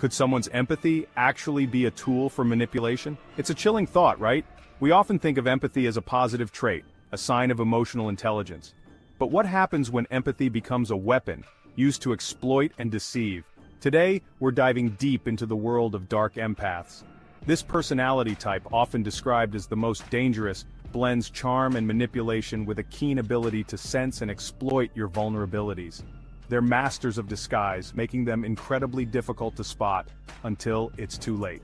Could someone's empathy actually be a tool for manipulation? It's a chilling thought, right? We often think of empathy as a positive trait, a sign of emotional intelligence. But what happens when empathy becomes a weapon, used to exploit and deceive? Today, we're diving deep into the world of dark empaths. This personality type, often described as the most dangerous, blends charm and manipulation with a keen ability to sense and exploit your vulnerabilities. They're masters of disguise, making them incredibly difficult to spot until it's too late.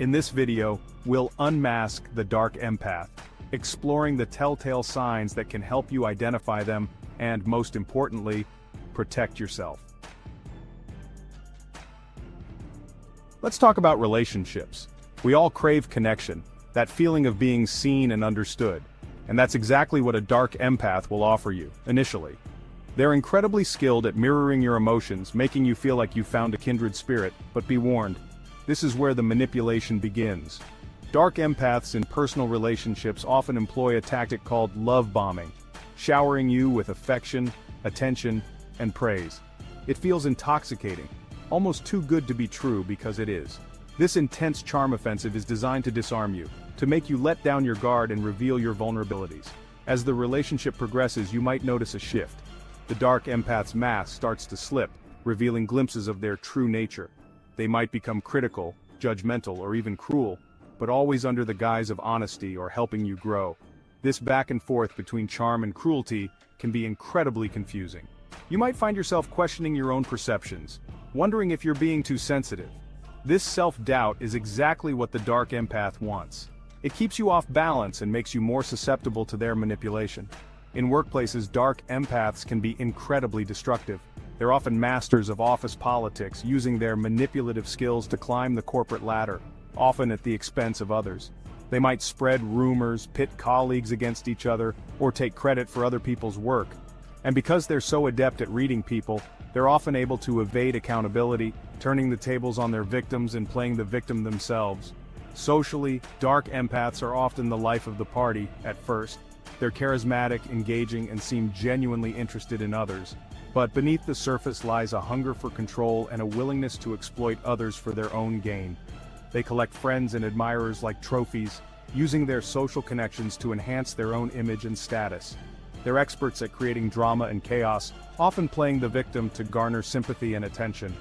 In this video, we'll unmask the dark empath, exploring the telltale signs that can help you identify them and, most importantly, protect yourself. Let's talk about relationships. We all crave connection, that feeling of being seen and understood. And that's exactly what a dark empath will offer you, initially. They're incredibly skilled at mirroring your emotions, making you feel like you've found a kindred spirit, but be warned, this is where the manipulation begins. Dark empaths in personal relationships often employ a tactic called love bombing, showering you with affection, attention, and praise. It feels intoxicating, almost too good to be true because it is. This intense charm offensive is designed to disarm you, to make you let down your guard and reveal your vulnerabilities. As the relationship progresses, you might notice a shift. The dark empath's mask starts to slip, revealing glimpses of their true nature. They might become critical, judgmental, or even cruel, but always under the guise of honesty or helping you grow. This back and forth between charm and cruelty can be incredibly confusing. You might find yourself questioning your own perceptions, wondering if you're being too sensitive. This self-doubt is exactly what the dark empath wants. It keeps you off balance and makes you more susceptible to their manipulation. In workplaces, dark empaths can be incredibly destructive. They're often masters of office politics, using their manipulative skills to climb the corporate ladder, often at the expense of others. They might spread rumors, pit colleagues against each other, or take credit for other people's work. And because they're so adept at reading people, they're often able to evade accountability, turning the tables on their victims and playing the victim themselves. Socially, dark empaths are often the life of the party at first. They're charismatic, engaging, and seem genuinely interested in others. But beneath the surface lies a hunger for control and a willingness to exploit others for their own gain. They collect friends and admirers like trophies, using their social connections to enhance their own image and status. They're experts at creating drama and chaos, often playing the victim to garner sympathy and attention.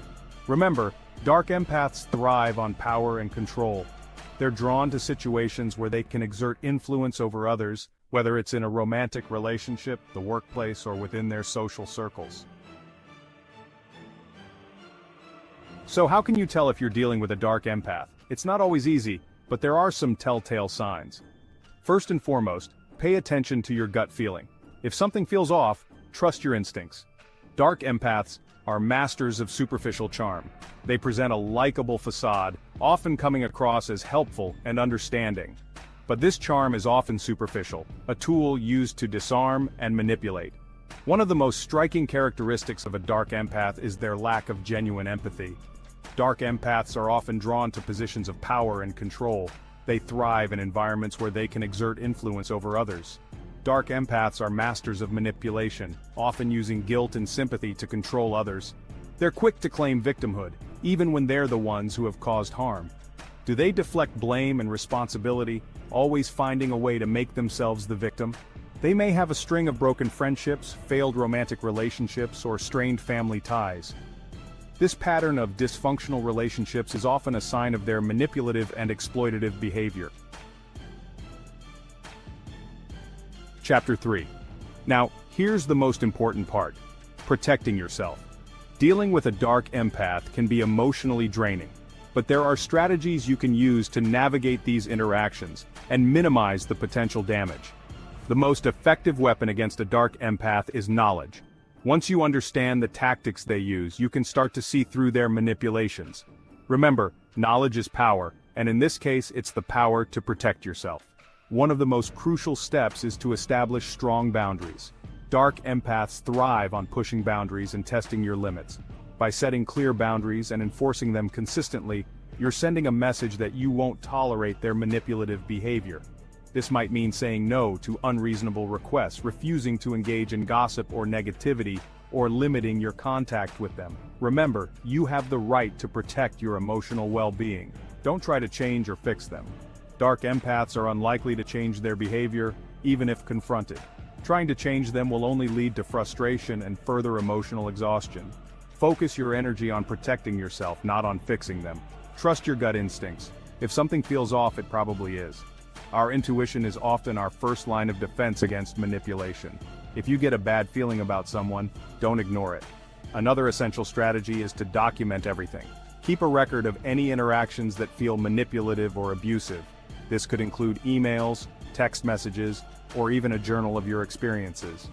Remember, dark empaths thrive on power and control. They're drawn to situations where they can exert influence over others, whether it's in a romantic relationship, the workplace, or within their social circles. So how can you tell if you're dealing with a dark empath? It's not always easy, but there are some telltale signs. First and foremost, pay attention to your gut feeling. If something feels off, trust your instincts. Dark empaths are masters of superficial charm. They present a likable facade, often coming across as helpful and understanding. But this charm is often superficial, a tool used to disarm and manipulate. One of the most striking characteristics of a dark empath is their lack of genuine empathy. Dark empaths are often drawn to positions of power and control. They thrive in environments where they can exert influence over others. Dark empaths are masters of manipulation, often using guilt and sympathy to control others. They're quick to claim victimhood, even when they're the ones who have caused harm. Do they deflect blame and responsibility, always finding a way to make themselves the victim? They may have a string of broken friendships, failed romantic relationships, or strained family ties. This pattern of dysfunctional relationships is often a sign of their manipulative and exploitative behavior. Chapter 3. Now, here's the most important part: protecting yourself. Dealing with a dark empath can be emotionally draining, but there are strategies you can use to navigate these interactions and minimize the potential damage. The most effective weapon against a dark empath is knowledge. Once you understand the tactics they use, you can start to see through their manipulations. Remember, knowledge is power, and in this case, it's the power to protect yourself. One of the most crucial steps is to establish strong boundaries. Dark empaths thrive on pushing boundaries and testing your limits. By setting clear boundaries and enforcing them consistently, you're sending a message that you won't tolerate their manipulative behavior. This might mean saying no to unreasonable requests, refusing to engage in gossip or negativity, or limiting your contact with them. Remember, you have the right to protect your emotional well-being. Don't try to change or fix them. Dark empaths are unlikely to change their behavior, even if confronted. Trying to change them will only lead to frustration and further emotional exhaustion. Focus your energy on protecting yourself, not on fixing them. Trust your gut instincts. If something feels off, it probably is. Our intuition is often our first line of defense against manipulation. If you get a bad feeling about someone, don't ignore it. Another essential strategy is to document everything. Keep a record of any interactions that feel manipulative or abusive. This could include emails, text messages, or even a journal of your experiences.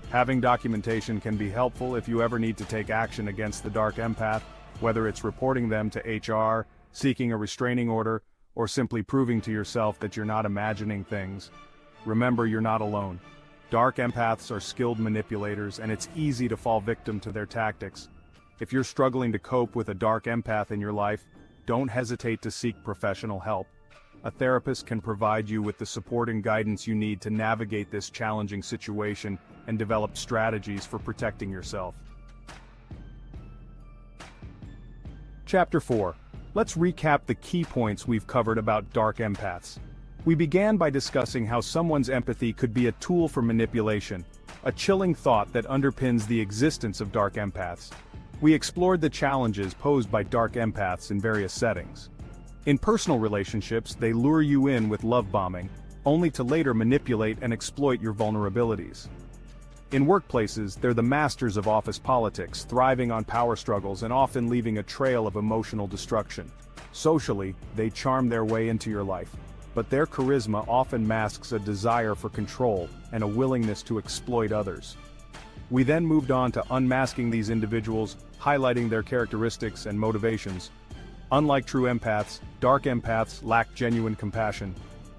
Having documentation can be helpful if you ever need to take action against the dark empath, whether it's reporting them to HR, seeking a restraining order, or simply proving to yourself that you're not imagining things. Remember, you're not alone. Dark empaths are skilled manipulators, and it's easy to fall victim to their tactics. If you're struggling to cope with a dark empath in your life, don't hesitate to seek professional help. A therapist can provide you with the support and guidance you need to navigate this challenging situation and develop strategies for protecting yourself. Chapter 4. Let's recap the key points we've covered about dark empaths. We began by discussing how someone's empathy could be a tool for manipulation, a chilling thought that underpins the existence of dark empaths. We explored the challenges posed by dark empaths in various settings. In personal relationships, they lure you in with love bombing, only to later manipulate and exploit your vulnerabilities. In workplaces, they're the masters of office politics, thriving on power struggles and often leaving a trail of emotional destruction. Socially, they charm their way into your life, but their charisma often masks a desire for control and a willingness to exploit others. We then moved on to unmasking these individuals, highlighting their characteristics and motivations. Unlike true empaths, dark empaths lack genuine compassion.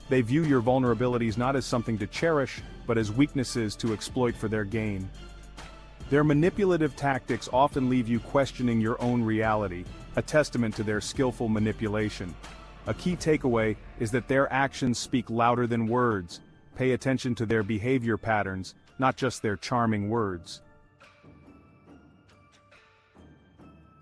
They view your vulnerabilities not as something to cherish, but as weaknesses to exploit for their gain. Their manipulative tactics often leave you questioning your own reality, a testament to their skillful manipulation. A key takeaway is that their actions speak louder than words. Pay attention to their behavior patterns, not just their charming words.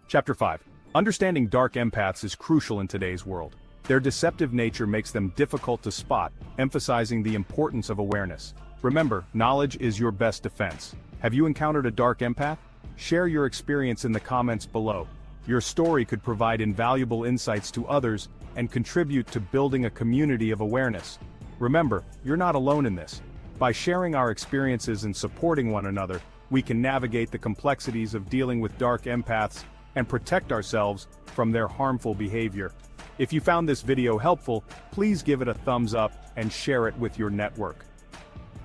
Chapter 5. Understanding dark empaths is crucial in today's world. Their deceptive nature makes them difficult to spot, emphasizing the importance of awareness. Remember, knowledge is your best defense. Have you encountered a dark empath? Share your experience in the comments below. Your story could provide invaluable insights to others and contribute to building a community of awareness. Remember, you're not alone in this. By sharing our experiences and supporting one another, we can navigate the complexities of dealing with dark empaths and protect ourselves from their harmful behavior. If you found this video helpful, please give it a thumbs up and share it with your network.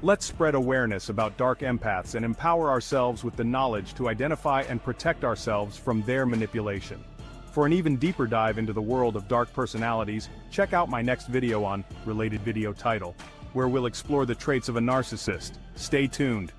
Let's spread awareness about dark empaths and empower ourselves with the knowledge to identify and protect ourselves from their manipulation. For an even deeper dive into the world of dark personalities, check out my next video on related video title, where we'll explore the traits of a narcissist. Stay tuned.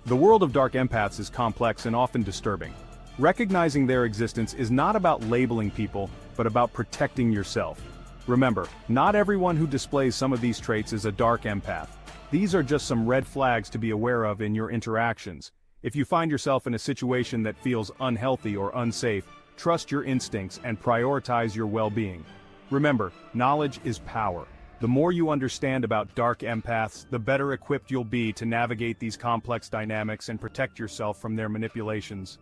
The world of dark empaths is complex and often disturbing. Recognizing their existence is not about labeling people, but about protecting yourself. Remember, not everyone who displays some of these traits is a dark empath. These are just some red flags to be aware of in your interactions. If you find yourself in a situation that feels unhealthy or unsafe, trust your instincts and prioritize your well-being. Remember, knowledge is power. The more you understand about dark empaths, the better equipped you'll be to navigate these complex dynamics and protect yourself from their manipulations.